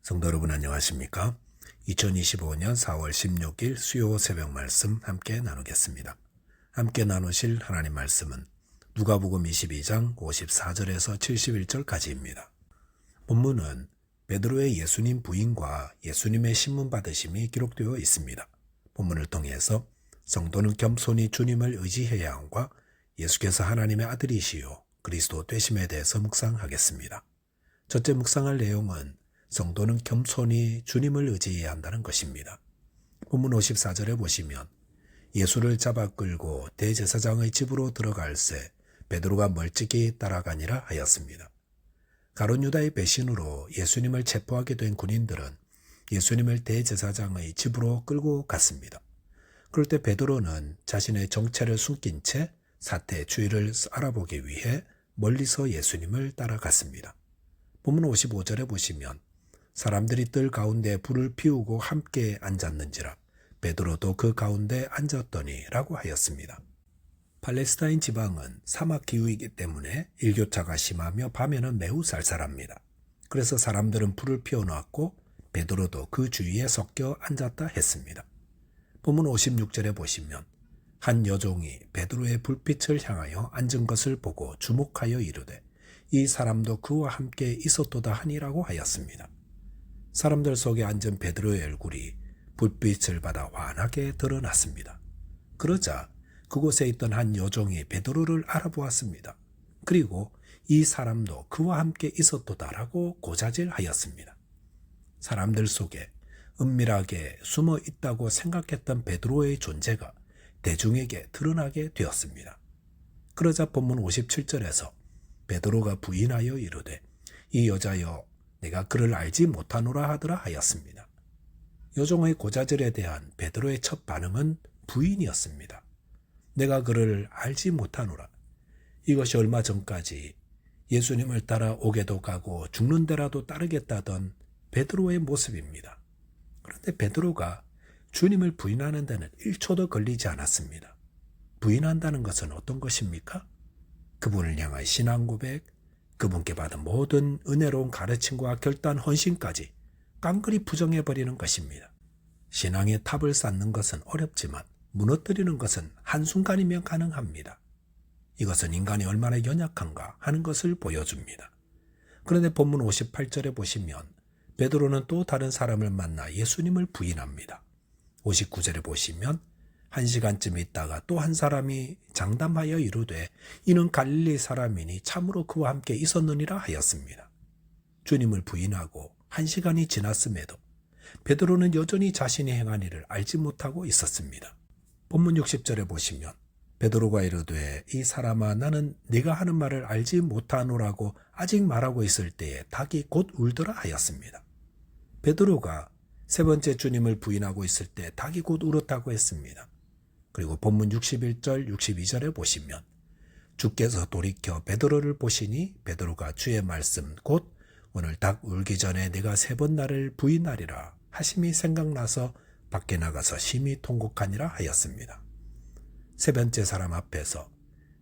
성도 여러분 안녕하십니까? 2025년 4월 16일 수요 새벽 말씀 함께 나누겠습니다. 함께 나누실 하나님 말씀은 누가복음 22장 54절에서 71절까지입니다. 본문은 베드로의 예수님 부인과 예수님의 신문 받으심이 기록되어 있습니다. 본문을 통해서 성도는 겸손히 주님을 의지해야 함과 예수께서 하나님의 아들이시요 그리스도 되심에 대해서 묵상하겠습니다. 첫째 묵상할 내용은 성도는 겸손히 주님을 의지해야 한다는 것입니다. 본문 54절에 보시면 예수를 잡아 끌고 대제사장의 집으로 들어갈새 베드로가 멀찍이 따라가니라 하였습니다. 가룟 유다의 배신으로 예수님을 체포하게 된 군인들은 예수님을 대제사장의 집으로 끌고 갔습니다. 그럴 때 베드로는 자신의 정체를 숨긴 채 사태의 추이를 알아보기 위해 멀리서 예수님을 따라갔습니다. 본문 55절에 보시면 사람들이 뜰 가운데 불을 피우고 함께 앉았는지라 베드로도 그 가운데 앉았더니 라고 하였습니다. 팔레스타인 지방은 사막 기후이기 때문에 일교차가 심하며 밤에는 매우 쌀쌀합니다. 그래서 사람들은 불을 피워놓았고 베드로도 그 주위에 섞여 앉았다 했습니다. 본문 56절에 보시면 한 여종이 베드로의 불빛을 향하여 앉은 것을 보고 주목하여 이르되 이 사람도 그와 함께 있었도다 하니라고 하였습니다. 사람들 속에 앉은 베드로의 얼굴이 불빛을 받아 환하게 드러났습니다. 그러자 그곳에 있던 한 여종이 베드로를 알아보았습니다. 그리고 이 사람도 그와 함께 있었도다라고 고자질하였습니다. 사람들 속에 은밀하게 숨어 있다고 생각했던 베드로의 존재가 대중에게 드러나게 되었습니다. 그러자 본문 57절에서 베드로가 부인하여 이르되 이 여자여 내가 그를 알지 못하노라 하더라 하였습니다. 여종의 고자질에 대한 베드로의 첫 반응은 부인이었습니다. 내가 그를 알지 못하노라. 이것이 얼마 전까지 예수님을 따라 오게도 가고 죽는 데라도 따르겠다던 베드로의 모습입니다. 그런데 베드로가 주님을 부인하는 데는 1초도 걸리지 않았습니다. 부인한다는 것은 어떤 것입니까? 그분을 향한 신앙 고백, 그분께 받은 모든 은혜로운 가르침과 결단 헌신까지 깡그리 부정해버리는 것입니다. 신앙의 탑을 쌓는 것은 어렵지만 무너뜨리는 것은 한순간이면 가능합니다. 이것은 인간이 얼마나 연약한가 하는 것을 보여줍니다. 그런데 본문 58절에 보시면 베드로는 또 다른 사람을 만나 예수님을 부인합니다. 59절에 보시면 1시간쯤 있다가 또 한 사람이 장담하여 이르되 이는 갈릴리 사람이니 참으로 그와 함께 있었느니라 하였습니다. 주님을 부인하고 1시간이 지났음에도 베드로는 여전히 자신이 행한 일을 알지 못하고 있었습니다. 본문 60절에 보시면 베드로가 이르되 이 사람아 나는 네가 하는 말을 알지 못하노라고 아직 말하고 있을 때에 닭이 곧 울더라 하였습니다. 베드로가 세 번째 주님을 부인하고 있을 때 닭이 곧 울었다고 했습니다. 그리고 본문 61절, 62절에 보시면 주께서 돌이켜 베드로를 보시니 베드로가 주의 말씀 곧 오늘 닭 울기 전에 내가 3번 나를 부인하리라 하심이 생각나서 밖에 나가서 심히 통곡하니라 하였습니다. 세 번째 사람 앞에서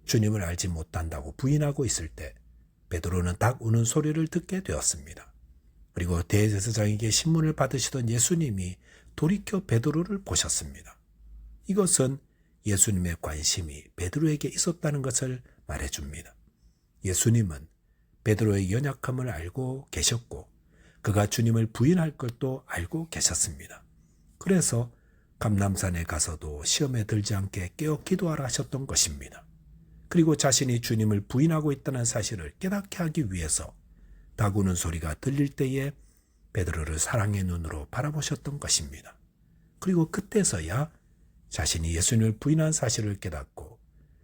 주님을 알지 못한다고 부인하고 있을 때 베드로는 닭 우는 소리를 듣게 되었습니다. 그리고 대제사장에게 신문을 받으시던 예수님이 돌이켜 베드로를 보셨습니다. 이것은 예수님의 관심이 베드로에게 있었다는 것을 말해줍니다. 예수님은 베드로의 연약함을 알고 계셨고 그가 주님을 부인할 것도 알고 계셨습니다. 그래서 감람산에 가서도 시험에 들지 않게 깨어 기도하라 하셨던 것입니다. 그리고 자신이 주님을 부인하고 있다는 사실을 깨닫게 하기 위해서 닭 우는 소리가 들릴 때에 베드로를 사랑의 눈으로 바라보셨던 것입니다. 그리고 그때서야 자신이 예수님을 부인한 사실을 깨닫고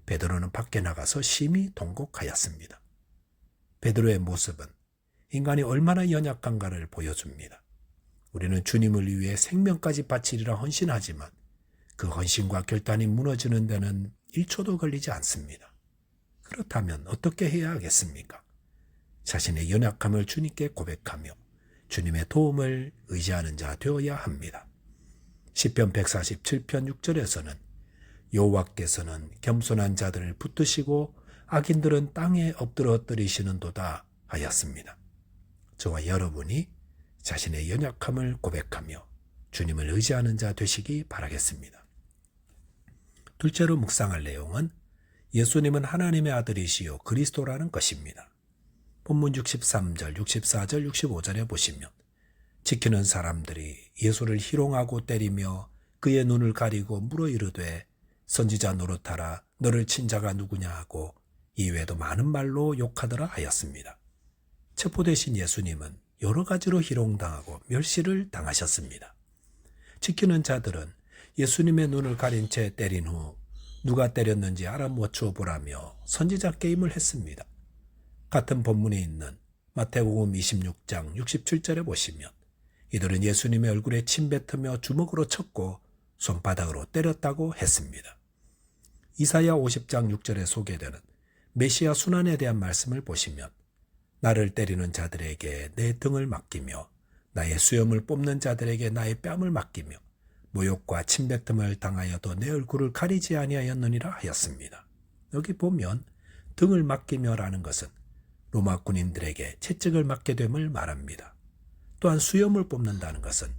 베드로는 밖에 나가서 심히 통곡하였습니다. 베드로의 모습은 인간이 얼마나 연약한가를 보여줍니다. 우리는 주님을 위해 생명까지 바치리라 헌신하지만 그 헌신과 결단이 무너지는 데는 1초도 걸리지 않습니다. 그렇다면 어떻게 해야 하겠습니까? 자신의 연약함을 주님께 고백하며 주님의 도움을 의지하는 자 되어야 합니다. 시편 147편 6절에서는 여호와께서는 겸손한 자들을 붙드시고 악인들은 땅에 엎드러뜨리시는도다 하였습니다. 저와 여러분이 자신의 연약함을 고백하며 주님을 의지하는 자 되시기 바라겠습니다. 둘째로 묵상할 내용은 예수님은 하나님의 아들이시요 그리스도라는 것입니다. 본문 63절, 64절, 65절에 보시면 지키는 사람들이 예수를 희롱하고 때리며 그의 눈을 가리고 물어 이르되 선지자 노릇하라 너를 친 자가 누구냐 하고 이외에도 많은 말로 욕하더라 하였습니다. 체포되신 예수님은 여러 가지로 희롱당하고 멸시를 당하셨습니다. 지키는 자들은 예수님의 눈을 가린 채 때린 후 누가 때렸는지 알아맞혀 보라며 선지자 게임을 했습니다. 같은 본문에 있는 마태복음 26장 67절에 보시면 이들은 예수님의 얼굴에 침 뱉으며 주먹으로 쳤고 손바닥으로 때렸다고 했습니다. 이사야 50장 6절에 소개되는 메시아 순환에 대한 말씀을 보시면 나를 때리는 자들에게 내 등을 맡기며 나의 수염을 뽑는 자들에게 나의 뺨을 맡기며 모욕과 침뱉음을 당하여도 내 얼굴을 가리지 아니하였느니라 하였습니다. 여기 보면 등을 맡기며라는 것은 로마 군인들에게 채찍을 맞게 됨을 말합니다. 또한 수염을 뽑는다는 것은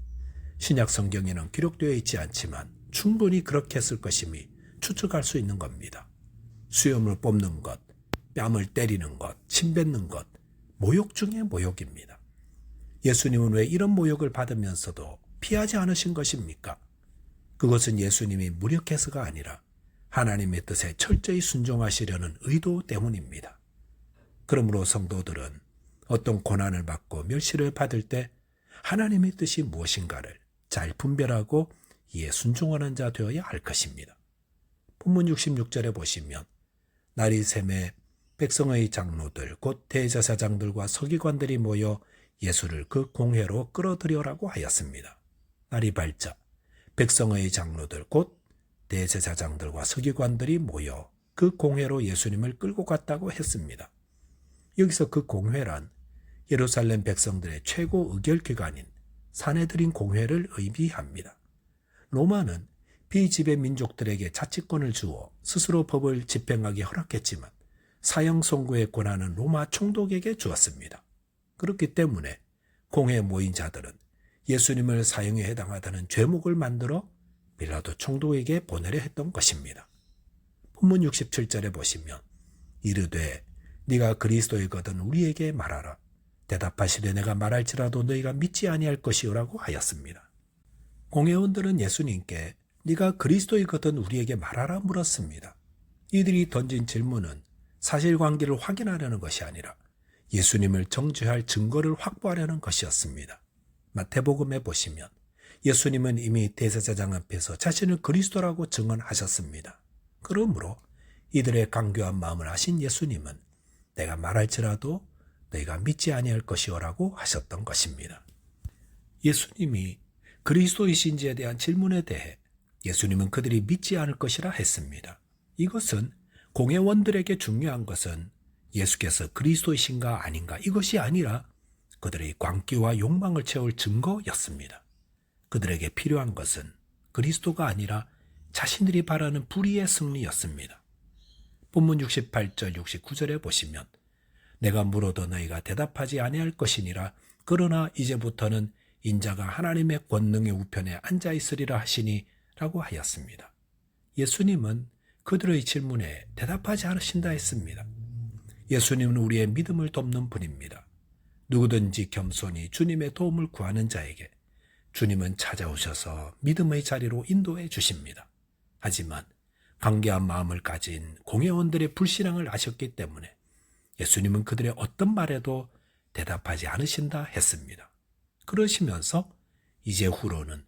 신약 성경에는 기록되어 있지 않지만 충분히 그렇게 했을 것임이 추측할 수 있는 겁니다. 수염을 뽑는 것, 뺨을 때리는 것, 침뱉는 것, 모욕 중에 모욕입니다. 예수님은 왜 이런 모욕을 받으면서도 피하지 않으신 것입니까? 그것은 예수님이 무력해서가 아니라 하나님의 뜻에 철저히 순종하시려는 의도 때문입니다. 그러므로 성도들은 어떤 고난을 받고 멸시를 받을 때 하나님의 뜻이 무엇인가를 잘 분별하고 이에 순종하는 자 되어야 할 것입니다. 본문 66절에 보시면 날이 새매 백성의 장로들 곧 대제사장들과 서기관들이 모여 예수를 그 공회로 끌어들여라고 하였습니다. 날이 밝자 백성의 장로들 곧 대제사장들과 서기관들이 모여 그 공회로 예수님을 끌고 갔다고 했습니다. 여기서 그 공회란 예루살렘 백성들의 최고 의결기관인 사내드린 공회를 의미합니다. 로마는 비지배 민족들에게 자치권을 주어 스스로 법을 집행하기 허락했지만 사형 선고의 권한은 로마 총독에게 주었습니다. 그렇기 때문에 공회에 모인 자들은 예수님을 사형에 해당하다는 죄목을 만들어 빌라도 총독에게 보내려 했던 것입니다. 본문 67절에 보시면 이르되 네가 그리스도이거든 우리에게 말하라. 대답하시되 내가 말할지라도 너희가 믿지 아니할 것이요라고 하였습니다. 공회원들은 예수님께 네가 그리스도이거든 우리에게 말하라 물었습니다. 이들이 던진 질문은 사실관계를 확인하려는 것이 아니라 예수님을 정죄할 증거를 확보하려는 것이었습니다. 마태복음에 보시면 예수님은 이미 대제사장 앞에서 자신을 그리스도라고 증언하셨습니다. 그러므로 이들의 간교한 마음을 아신 예수님은 내가 말할지라도 너희가 믿지 아니할 것이오라고 하셨던 것입니다. 예수님이 그리스도이신지에 대한 질문에 대해 예수님은 그들이 믿지 않을 것이라 했습니다. 이것은 공회원들에게 중요한 것은 예수께서 그리스도이신가 아닌가 이것이 아니라 그들의 광기와 욕망을 채울 증거였습니다. 그들에게 필요한 것은 그리스도가 아니라 자신들이 바라는 불의의 승리였습니다. 본문 68절 69절에 보시면 내가 물어도 너희가 대답하지 아니할 것이니라 그러나 이제부터는 인자가 하나님의 권능의 우편에 앉아 있으리라 하시니 라고 하였습니다. 예수님은 그들의 질문에 대답하지 않으신다 했습니다. 예수님은 우리의 믿음을 돕는 분입니다. 누구든지 겸손히 주님의 도움을 구하는 자에게 주님은 찾아오셔서 믿음의 자리로 인도해 주십니다. 하지만 강개한 마음을 가진 공회원들의 불신앙을 아셨기 때문에 예수님은 그들의 어떤 말에도 대답하지 않으신다 했습니다. 그러시면서 이제 후로는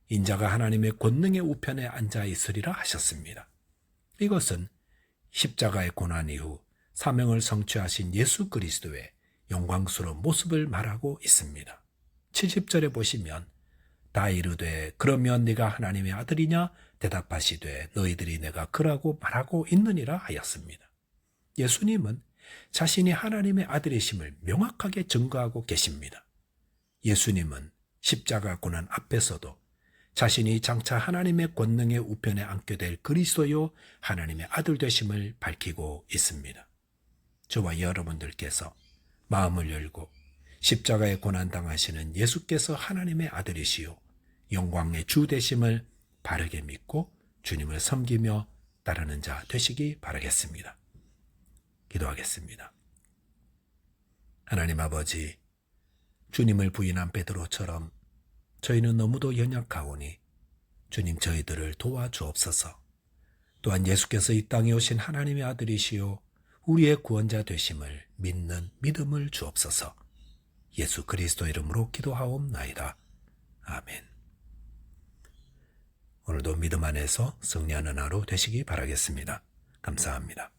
인자가 하나님의 권능의 우편에 앉아 있으리라 하셨습니다. 이것은 십자가의 고난 이후 사명을 성취하신 예수 그리스도의 영광스러운 모습을 말하고 있습니다. 70절에 보시면 다 이르되 그러면 네가 하나님의 아들이냐 대답하시되 너희들이 내가 그라고 말하고 있느니라 하였습니다. 예수님은 자신이 하나님의 아들이심을 명확하게 증거하고 계십니다. 예수님은 십자가 고난 앞에서도 자신이 장차 하나님의 권능의 우편에 앉게 될 그리스도요 하나님의 아들 되심을 밝히고 있습니다. 저와 여러분들께서 마음을 열고 십자가에 고난당하시는 예수께서 하나님의 아들이시요 영광의 주 되심을 바르게 믿고 주님을 섬기며 따르는 자 되시기 바라겠습니다. 기도하겠습니다. 하나님 아버지, 주님을 부인한 베드로처럼 저희는 너무도 연약하오니 주님 저희들을 도와주옵소서. 또한 예수께서 이 땅에 오신 하나님의 아들이시요 우리의 구원자 되심을 믿는 믿음을 주옵소서. 예수 그리스도 이름으로 기도하옵나이다. 아멘. 오늘도 믿음 안에서 승리하는 하루 되시기 바라겠습니다. 감사합니다.